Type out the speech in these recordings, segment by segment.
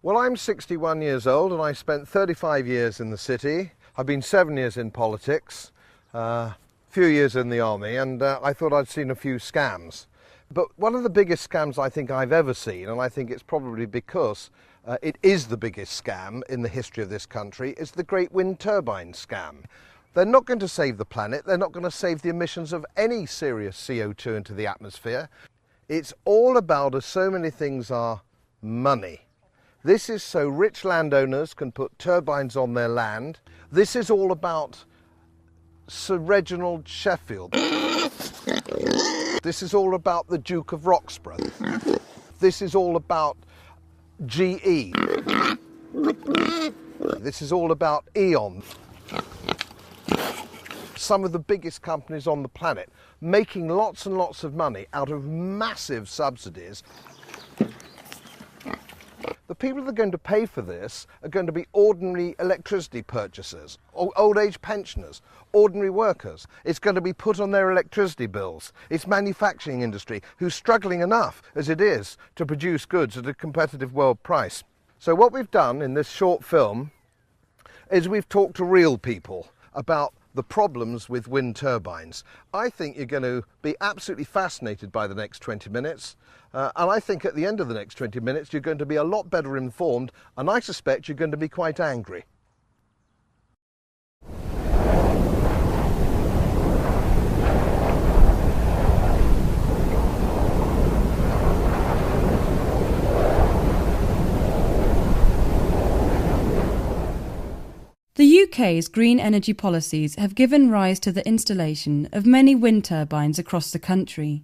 Well, I'm 61 years old and I spent 35 years in the city. I've been 7 years in politics, a few years in the army, and I thought I'd seen a few scams. But one of the biggest scams I think I've ever seen, and I think it's probably because it is the biggest scam in the history of this country, is the great wind turbine scam. They're not going to save the planet, they're not going to save the emissions of any serious CO2 into the atmosphere. It's all about, as so many things are, money. This is so rich landowners can put turbines on their land. This is all about Sir Reginald Sheffield. This is all about the Duke of Roxburgh. This is all about GE. This is all about E.ON. Some of the biggest companies on the planet making lots and lots of money out of massive subsidies. The people that are going to pay for this are going to be ordinary electricity purchasers, old age pensioners, ordinary workers. It's going to be put on their electricity bills. It's manufacturing industry who's struggling enough as it is to produce goods at a competitive world price. So what we've done in this short film is we've talked to real people about the problems with wind turbines. I think you're going to be absolutely fascinated by the next 20 minutes. And I think at the end of the next 20 minutes you're going to be a lot better informed, and I suspect you're going to be quite angry. The UK's green energy policies have given rise to the installation of many wind turbines across the country.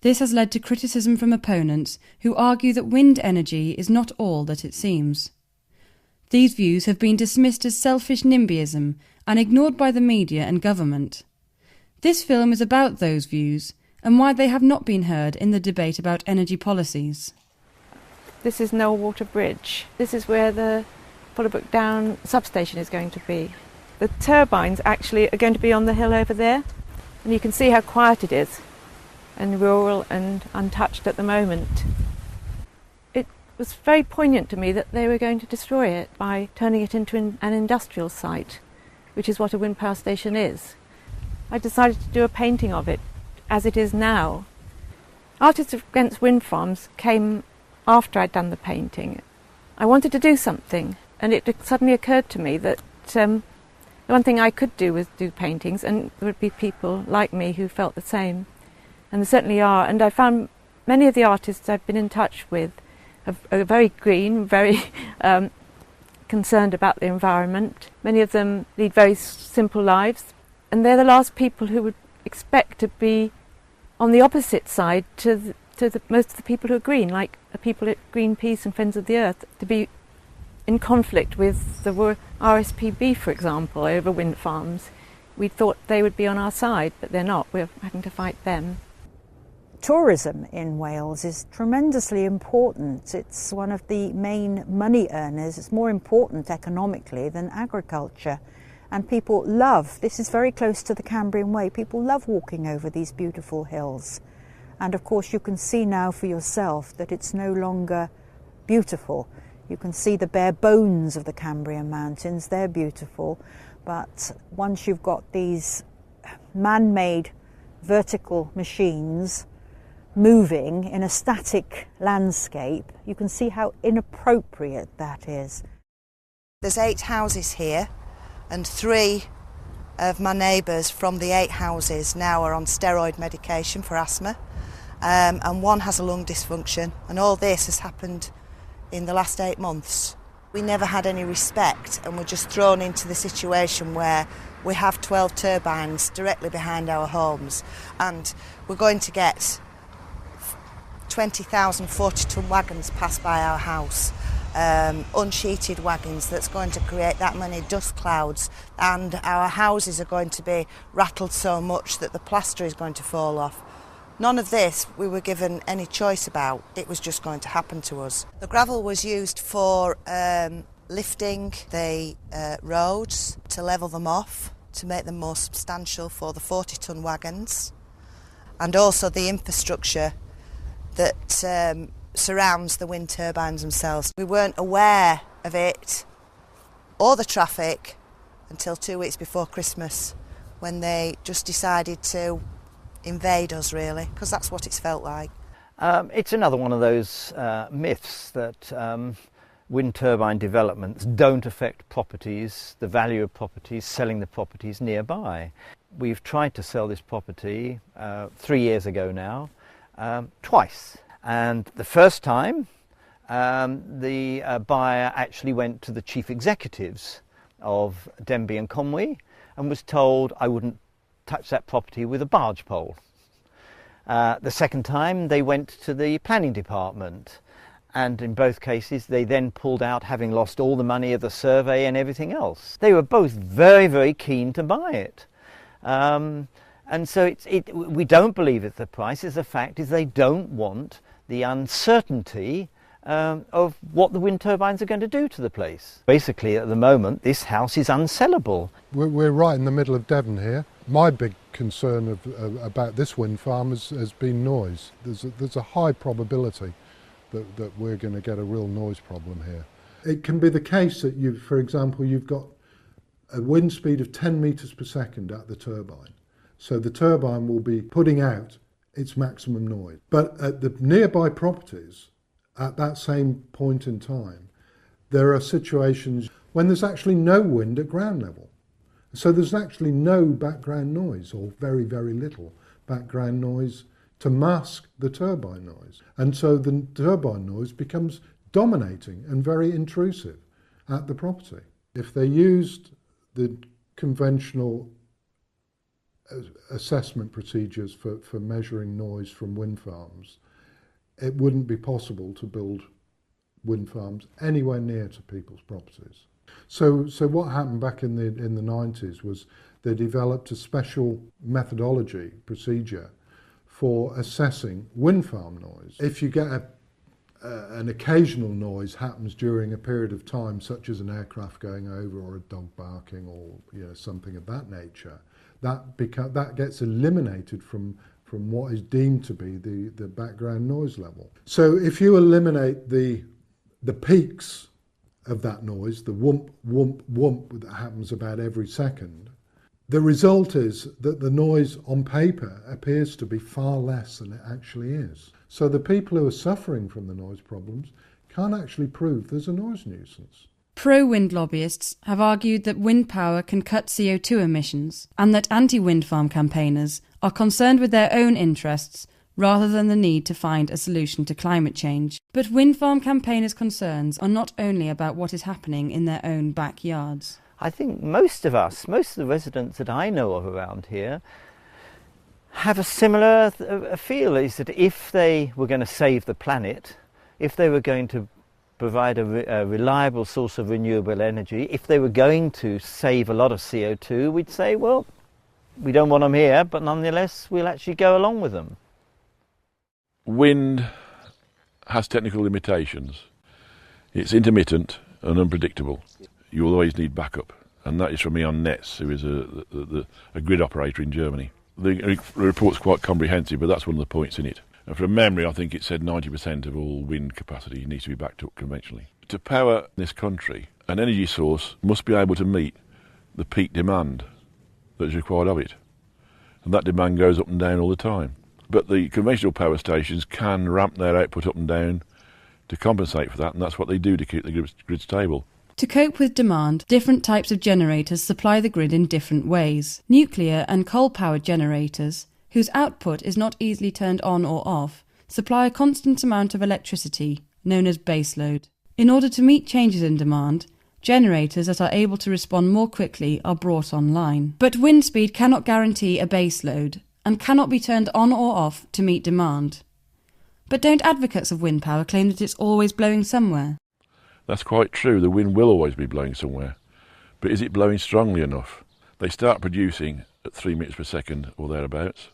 This has led to criticism from opponents who argue that wind energy is not all that it seems. These views have been dismissed as selfish Nimbyism and ignored by the media and government. This film is about those views and why they have not been heard in the debate about energy policies. This is Knowlwater Bridge. This is where the Fullerbrook Down substation is going to be. The turbines actually are going to be on the hill over there, and you can see how quiet it is, and rural and untouched at the moment. It was very poignant to me that they were going to destroy it by turning it into an industrial site, which is what a wind power station is. I decided to do a painting of it as it is now. Artists Against Wind Farms came after I'd done the painting. I wanted to do something, and it suddenly occurred to me that the one thing I could do was do paintings, and there would be people like me who felt the same. And there certainly are, and I found many of the artists I've been in touch with are very green, very concerned about the environment. Many of them lead very simple lives, and they're the last people who would expect to be on the opposite side to most of the people who are green, like the people at Greenpeace and Friends of the Earth, to be in conflict with the RSPB, for example, over wind farms. We thought they would be on our side, but they're not. We're having to fight them. Tourism in Wales is tremendously important. It's one of the main money earners. It's more important economically than agriculture. And people love, this is very close to the Cambrian Way, people love walking over these beautiful hills. And of course you can see now for yourself that it's no longer beautiful. You can see the bare bones of the Cambrian mountains, they're beautiful. But once you've got these man-made vertical machines moving in a static landscape, you can see how inappropriate that is. There's 8 houses here, and 3 of my neighbours from the 8 houses now are on steroid medication for asthma, and 1 has a lung dysfunction, and all this has happened in the last 8 months. We never had any respect, and we're just thrown into the situation where we have 12 turbines directly behind our homes, and we're going to get 20,000 40-ton wagons pass by our house, unsheeted wagons that's going to create that many dust clouds, and our houses are going to be rattled so much that the plaster is going to fall off. None of this we were given any choice about. It was just going to happen to us. The gravel was used for lifting the roads, to level them off, to make them more substantial for the 40-ton wagons, and also the infrastructure that surrounds the wind turbines themselves. We weren't aware of it or the traffic until 2 weeks before Christmas, when they just decided to invade us, really, because that's what it's felt like. It's another one of those myths that wind turbine developments don't affect properties, the value of properties, selling the properties nearby. We've tried to sell this property 3 years ago now, twice. And the first time, the buyer actually went to the chief executives of Denby and Conwy and was told I wouldn't touch that property with a barge pole. The second time they went to the planning department, and in both cases they then pulled out, having lost all the money of the survey and everything else. They were both very, very keen to buy it. And so we don't believe it's the price, it's the fact is they don't want the uncertainty of what the wind turbines are going to do to the place. Basically, at the moment, this house is unsellable. We're right in the middle of Devon here. My big concern about this wind farm has been noise. There's a high probability that we're going to get a real noise problem here. It can be the case that for example, you've got a wind speed of 10 metres per second at the turbine. So the turbine will be putting out its maximum noise. But at the nearby properties, at that same point in time, there are situations when there's actually no wind at ground level. So there's actually no background noise, or very, very little background noise to mask the turbine noise. And so the turbine noise becomes dominating and very intrusive at the property. If they used the conventional assessment procedures for measuring noise from wind farms, it wouldn't be possible to build wind farms anywhere near to people's properties. So what happened back in the 90s was they developed a special methodology procedure for assessing wind farm noise. If you get an occasional noise happens during a period of time, such as an aircraft going over or a dog barking or something of that nature, that gets eliminated from what is deemed to be the background noise level. So if you eliminate the peaks of that noise, the whoomp, whoomp, whoomp that happens about every second, the result is that the noise on paper appears to be far less than it actually is. So the people who are suffering from the noise problems can't actually prove there's a noise nuisance. Pro-wind lobbyists have argued that wind power can cut CO2 emissions, and that anti-wind farm campaigners are concerned with their own interests rather than the need to find a solution to climate change. But wind farm campaigners' concerns are not only about what is happening in their own backyards. I think most of the residents that I know of around here, have a similar feel, is that if they were going to save the planet, if they were going to provide a reliable source of renewable energy, if they were going to save a lot of CO2, we'd say, well, we don't want them here, but nonetheless we'll actually go along with them. Wind has technical limitations. It's intermittent and unpredictable. You always need backup, and that is from Ian Netz, who is a grid operator in Germany. The report's quite comprehensive, but that's one of the points in it. And from memory, I think it said 90% of all wind capacity needs to be backed up conventionally. To power this country, an energy source must be able to meet the peak demand that is required of it. And that demand goes up and down all the time. But the conventional power stations can ramp their output up and down to compensate for that, and that's what they do to keep the grid stable. To cope with demand, different types of generators supply the grid in different ways. Nuclear and coal-powered generators, whose output is not easily turned on or off, supply a constant amount of electricity, known as baseload. In order to meet changes in demand, generators that are able to respond more quickly are brought online. But wind speed cannot guarantee a baseload, and cannot be turned on or off to meet demand. But don't advocates of wind power claim that it's always blowing somewhere? That's quite true, the wind will always be blowing somewhere. But is it blowing strongly enough? They start producing at 3 metres per second or thereabouts.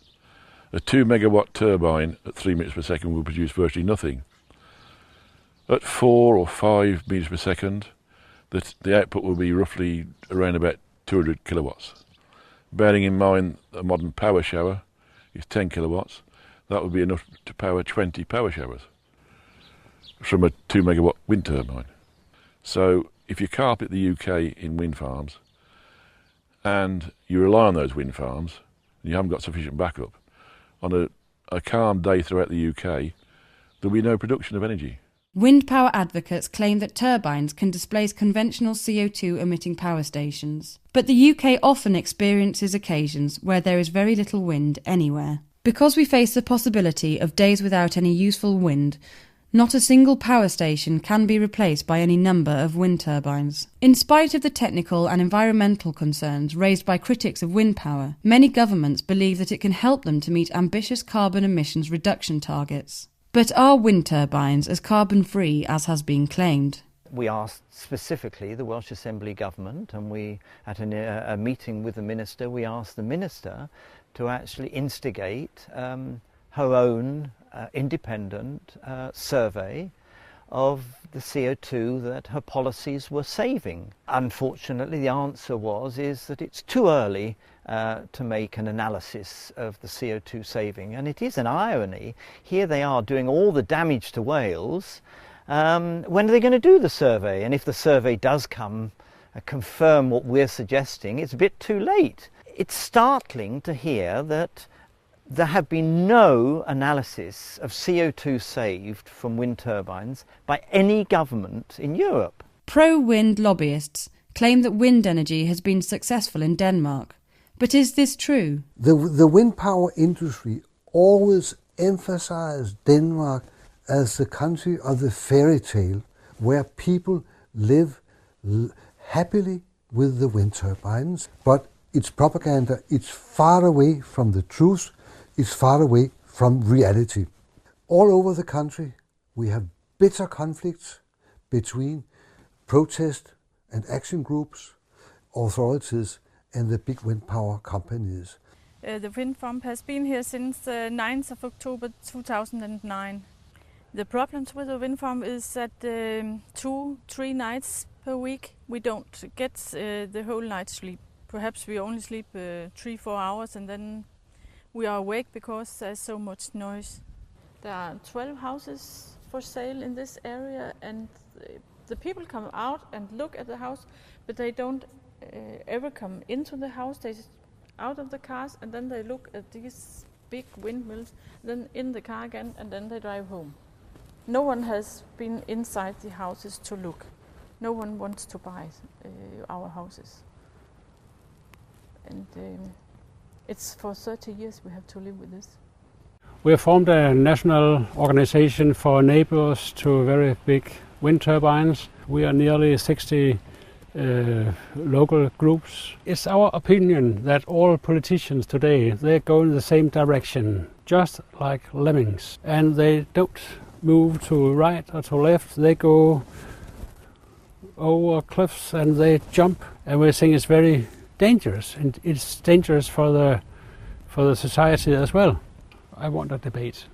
A 2 megawatt turbine at 3 metres per second will produce virtually nothing. At 4 or 5 metres per second, the output will be roughly around about 200 kilowatts. Bearing in mind a modern power shower is 10 kilowatts, that would be enough to power 20 power showers. from a 2 megawatt wind turbine. So if you carpet the UK in wind farms and you rely on those wind farms and you haven't got sufficient backup, on a calm day throughout the UK, there'll be no production of energy. Wind power advocates claim that turbines can displace conventional CO2 emitting power stations. But the UK often experiences occasions where there is very little wind anywhere. Because we face the possibility of days without any useful wind, not a single power station can be replaced by any number of wind turbines. In spite of the technical and environmental concerns raised by critics of wind power, many governments believe that it can help them to meet ambitious carbon emissions reduction targets. But are wind turbines as carbon-free as has been claimed? We asked specifically the Welsh Assembly government, and we, at a meeting with the minister, we asked the minister to actually instigate her own independent survey of the CO2 that her policies were saving. Unfortunately, the answer is that it's too early to make an analysis of the CO2 saving, and it is an irony. Here they are doing all the damage to Wales. When are they going to do the survey? And if the survey does confirm what we're suggesting, it's a bit too late. It's startling to hear that there have been no analysis of CO2 saved from wind turbines by any government in Europe. Pro-wind lobbyists claim that wind energy has been successful in Denmark. But is this true? The wind power industry always emphasized Denmark as the country of the fairy tale, where people live happily with the wind turbines. But it's propaganda. It's far away from the truth. It's far away from reality. All over the country, we have bitter conflicts between protest and action groups, authorities, and the big wind power companies. The wind farm has been here since the 9th of October 2009. The problems with the wind farm is that 2-3 nights per week we don't get the whole night's sleep. Perhaps we only sleep 3-4 hours, and then we are awake because there's so much noise. There are 12 houses for sale in this area, and the people come out and look at the house, but they don't ever come into the house. They out of the cars, and then they look at these big windmills, then in the car again, and then they drive home. No one has been inside the houses to look. No one wants to buy our houses. And it's for 30 years we have to live with this. We have formed a national organization for neighbors to very big wind turbines. We are nearly 60 local groups. It's our opinion that all politicians today, they go in the same direction, just like lemmings. And they don't move to right or to left. They go over cliffs and they jump. And we think it's very dangerous, and it's dangerous for the society as well. I want a debate.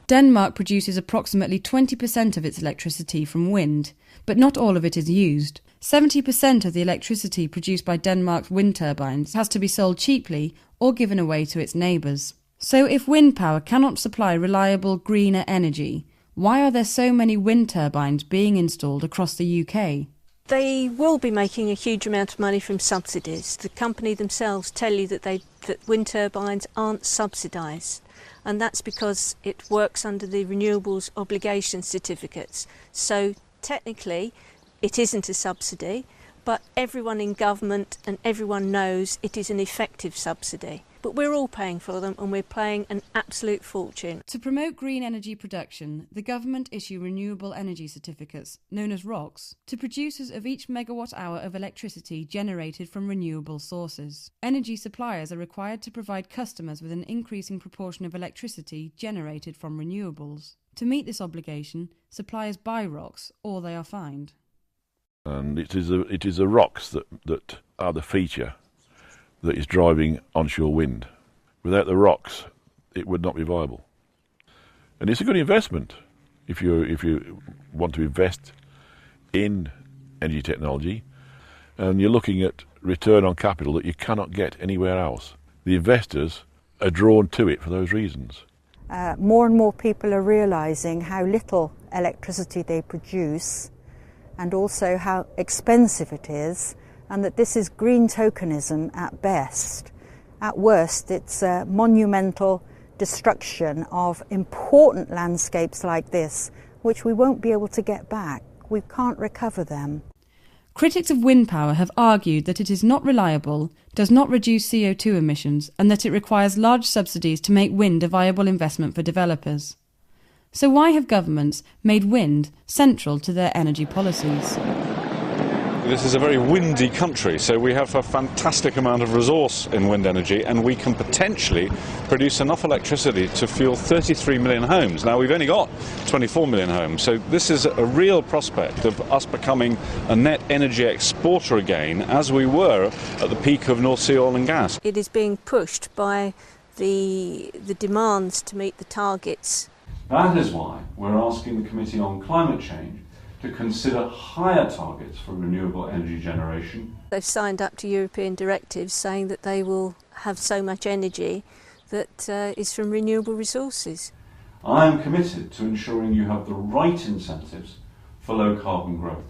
Denmark produces approximately 20% of its electricity from wind, but not all of it is used. 70% of the electricity produced by Denmark's wind turbines has to be sold cheaply or given away to its neighbours. So if wind power cannot supply reliable, greener energy, why are there so many wind turbines being installed across the UK? They will be making a huge amount of money from subsidies. The company themselves tell you that wind turbines aren't subsidised, and that's because it works under the renewables obligation certificates. So technically it isn't a subsidy, but everyone in government and everyone knows it is an effective subsidy. But we're all paying for them, and we're paying an absolute fortune. To promote green energy production, the government issue renewable energy certificates, known as ROCs, to producers of each megawatt hour of electricity generated from renewable sources. Energy suppliers are required to provide customers with an increasing proportion of electricity generated from renewables. To meet this obligation, suppliers buy ROCs, or they are fined. And it is the ROCs that are the feature that is driving onshore wind. Without the ROCs, it would not be viable. And it's a good investment if you want to invest in energy technology, and you're looking at return on capital that you cannot get anywhere else. The investors are drawn to it for those reasons. More and more people are realising how little electricity they produce, and also how expensive it is, and that this is green tokenism at best. At worst, it's a monumental destruction of important landscapes like this, which we won't be able to get back. We can't recover them. Critics of wind power have argued that it is not reliable, does not reduce CO2 emissions, and that it requires large subsidies to make wind a viable investment for developers. So why have governments made wind central to their energy policies? This is a very windy country, so we have a fantastic amount of resource in wind energy, and we can potentially produce enough electricity to fuel 33 million homes. Now, we've only got 24 million homes, so this is a real prospect of us becoming a net energy exporter again, as we were at the peak of North Sea oil and gas. It is being pushed by the demands to meet the targets. That is why we're asking the Committee on Climate Change to consider higher targets for renewable energy generation. They've signed up to European directives saying that they will have so much energy that is from renewable resources. I am committed to ensuring you have the right incentives for low carbon growth.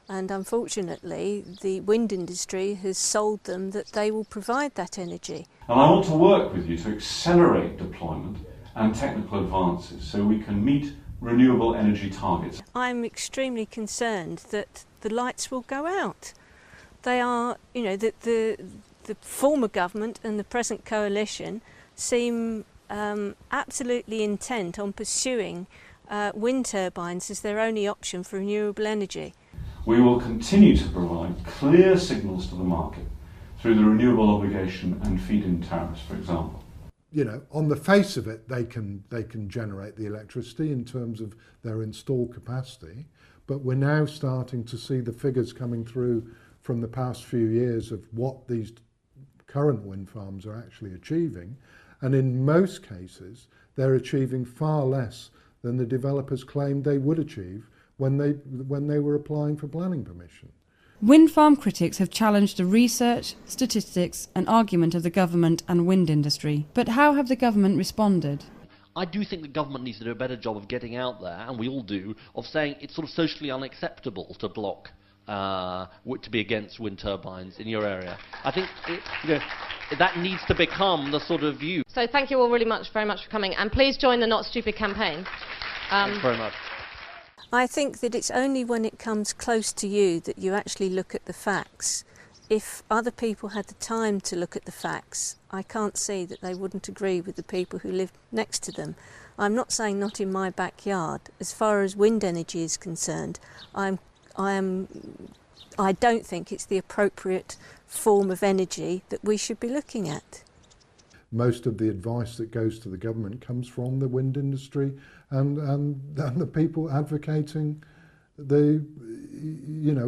And unfortunately, the wind industry has sold them that they will provide that energy. And I want to work with you to accelerate deployment and technical advances so we can meet renewable energy targets. I'm extremely concerned that the lights will go out. They are, the former government and the present coalition seem absolutely intent on pursuing wind turbines as their only option for renewable energy. We will continue to provide clear signals to the market through the renewable obligation and feed-in tariffs, for example. On the face of it, they can generate the electricity in terms of their installed capacity, but we're now starting to see the figures coming through from the past few years of what these current wind farms are actually achieving, and in most cases they're achieving far less than the developers claimed they would achieve when they were applying for planning permission. Wind farm critics have challenged the research, statistics and argument of the government and wind industry. But how have the government responded? I do think the government needs to do a better job of getting out there, and we all do, of saying it's sort of socially unacceptable to block, to be against wind turbines in your area. I think that needs to become the sort of view. So thank you all very much for coming, and please join the Not Stupid campaign. Thanks very much. I think that it's only when it comes close to you that you actually look at the facts. If other people had the time to look at the facts, I can't see that they wouldn't agree with the people who live next to them. I'm not saying not in my backyard. As far as wind energy is concerned, I don't think it's the appropriate form of energy that we should be looking at. Most of the advice that goes to the government comes from the wind industry and the people advocating the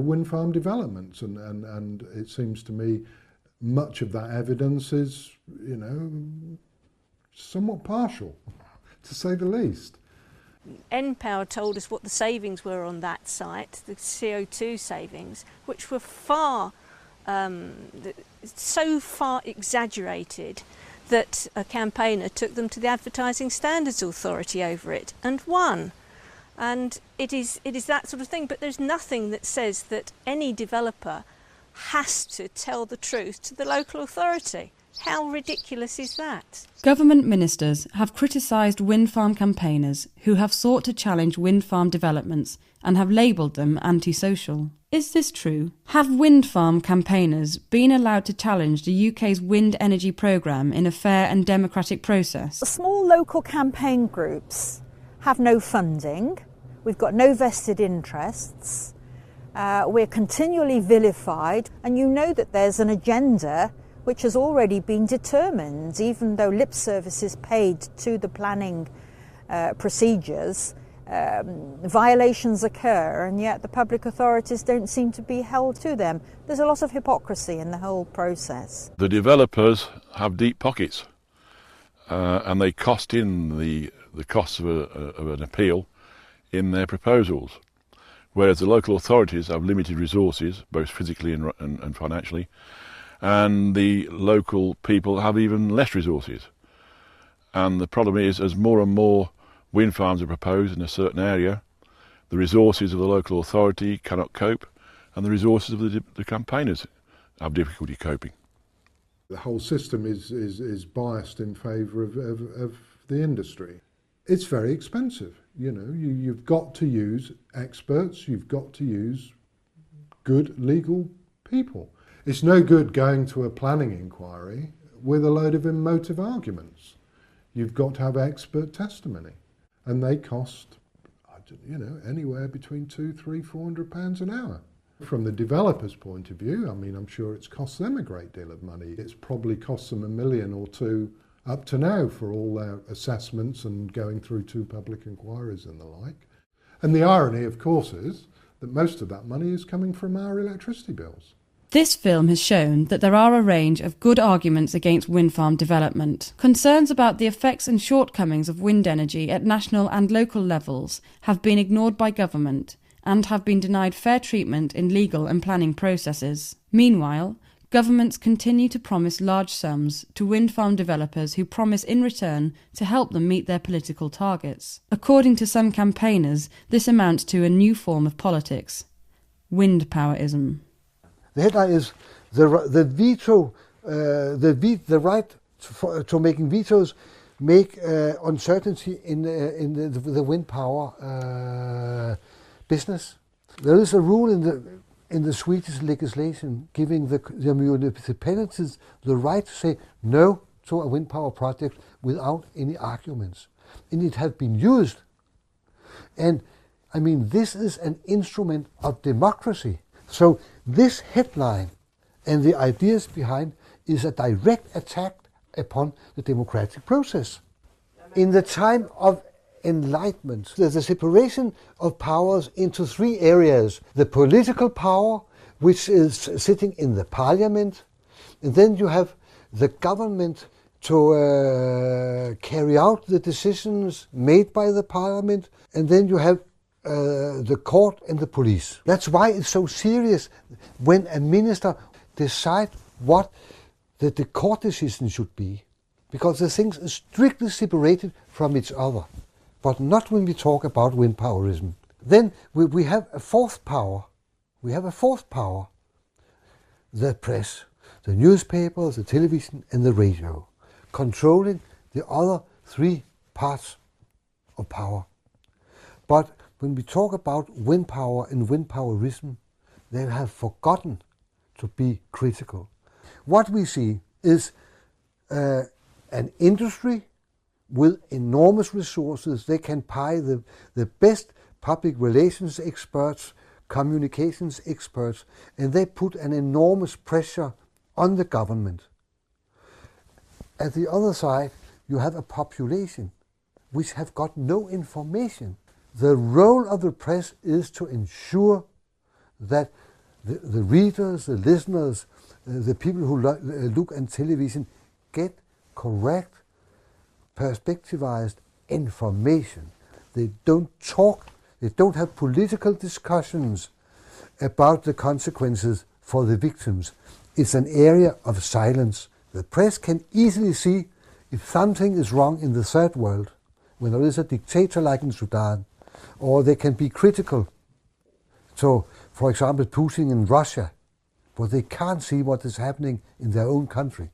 wind farm developments, and it seems to me much of that evidence is somewhat partial, to say the least. NPower told us what the savings were on that site, the CO2 savings, which were so far exaggerated that a campaigner took them to the Advertising Standards Authority over it and won. And it is that sort of thing, but there's nothing that says that any developer has to tell the truth to the local authority. How ridiculous is that? Government ministers have criticised wind farm campaigners who have sought to challenge wind farm developments and have labelled them antisocial. Is this true? Have wind farm campaigners been allowed to challenge the UK's wind energy programme in a fair and democratic process? Small local campaign groups have no funding. We've got no vested interests. We're continually vilified, and you know that there's an agenda which has already been determined, even though lip service is paid to the planning procedures. Violations occur, and yet the public authorities don't seem to be held to them. There's a lot of hypocrisy in the whole process. The developers have deep pockets, and they cost in the costs of an appeal in their proposals, whereas the local authorities have limited resources, both physically and financially, and the local people have even less resources. And the problem is, as more and more wind farms are proposed in a certain area, The resources of the local authority cannot cope, and the resources of the campaigners have difficulty coping. The whole system is biased in favour of the industry. It's very expensive. You know, you've got to use experts, you've got to use good legal people. It's no good going to a planning inquiry with a load of emotive arguments. You've got to have expert testimony, and they cost, you know, anywhere between £200, £300, £400 an hour. From the developer's point of view, I mean, I'm sure it's cost them a great deal of money. It's probably cost them £1 million or £2 million up to now for all their assessments and going through 2 public inquiries and the like. And the irony, of course, is that most of that money is coming from our electricity bills. This film has shown that there are a range of good arguments against wind farm development. Concerns about the effects and shortcomings of wind energy at national and local levels have been ignored by government and have been denied fair treatment in legal and planning processes. Meanwhile, governments continue to promise large sums to wind farm developers who promise in return to help them meet their political targets. According to some campaigners, this amounts to a new form of politics: wind powerism. The headline is the right to making vetoes make uncertainty in the wind power business. There is a rule in the Swedish legislation giving the municipalities the right to say no to a wind power project without any arguments, and it has been used. And I mean, this is an instrument of democracy. So this headline and the ideas behind is a direct attack upon the democratic process. In the time of enlightenment, there's a separation of powers into 3 areas. The political power, which is sitting in the parliament, and then you have the government to carry out the decisions made by the parliament, and then you have the court and the police. That's why it's so serious when a minister decides what the court decision should be, because the things are strictly separated from each other, but not when we talk about wind powerism. Then we have a fourth power. We have a fourth power: the press, the newspapers, the television and the radio, controlling the other 3 parts of power. But when we talk about wind power and wind powerism, they have forgotten to be critical. What we see is an industry with enormous resources. They can pay the best public relations experts, communications experts, and they put an enormous pressure on the government. At the other side, you have a population which have got no information. The role of the press is to ensure that the readers, the listeners, the people who look at television get correct, perspectivized information. They don't talk, they don't have political discussions about the consequences for the victims. It's an area of silence. The press can easily see if something is wrong in the third world, when there is a dictator like in Sudan, or they can be critical. So, for example, Putin in Russia, but they can't see what is happening in their own country.